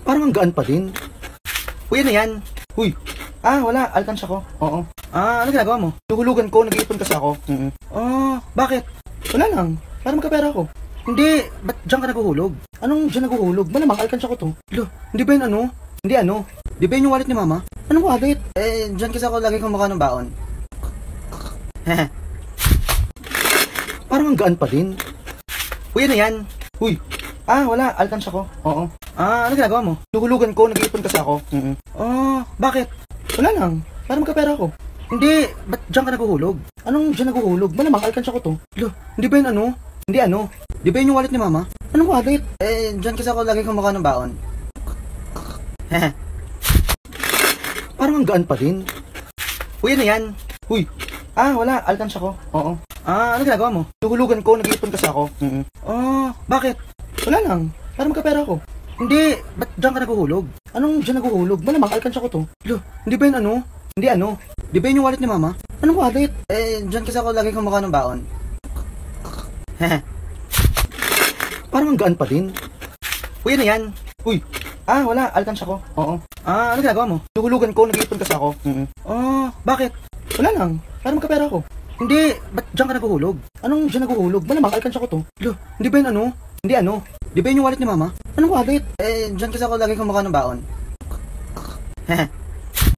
Parang ang gaan pa din. Uy, ano yan? Uy. Wala. Alkansya ko. Oo. Ano ginagawa mo? Luhulugan ko. Nag-iipon kasi ako. Bakit? Wala lang. Para magkapera ako. Hindi. Ba't dyan ka naguhulog? Anong dyan naguhulog? Malamang alkansya ko to. Lo, hindi ba yun ano? Hindi ano? Di ba yun yung wallet ni mama? Anong wallet? Dyan kasi ako lagi kumakain ng baon. Parang ang gaan pa din. Uy, ano yan? Uy. Wala. Alkansya ko. Oo. Ano ginagawa mo? Luhulugan ko. Nag-iipon kasi ako. Bakit? Wala lang. Para magkapera ako. Hindi. Ba't dyan ka naguhulog? Anong dyan naguhulog? Malamang alkansya ko to. Lo, hindi ba yun ano? Hindi ano? Di ba yun yung wallet ni mama? Anong wallet? Dyan kasi ako lagi kumakain ng baon. Parang ang gaan pa din. Uy, ano yan? Uy. Wala. Alkansya ko. Oo. Ano ginagawa mo? Luhulugan ko. Nag-iipon kasi ako. Bakit? Wala lang. Para magkapera ako. Hindi. Ba't dyan ka naguhulog? Anong dyan naguhulog? Malamang alkansya ko to. Lo, hindi ba yun ano? Hindi ano? Di ba yun yung wallet ni mama? Anong wallet? Dyan kasi ako lagi kumakain ng baon. Parang ang gaan pa din. Uy, ano yan? Uy. Wala. Alkansya ko. Oo. Ano ginagawa mo? Luhulugan ko. Nag-iipon kasi ako. Bakit? Wala lang. Para magkapera ako. Hindi. Ba't dyan ka naguhulog? Anong dyan naguhulog? Malamang alkansya ko to. Lo, hindi ba yun ano? Hindi ano? Di ba yun yung wallet ni mama? Anong wallet? Dyan kasi ako lagi kumakain ng baon.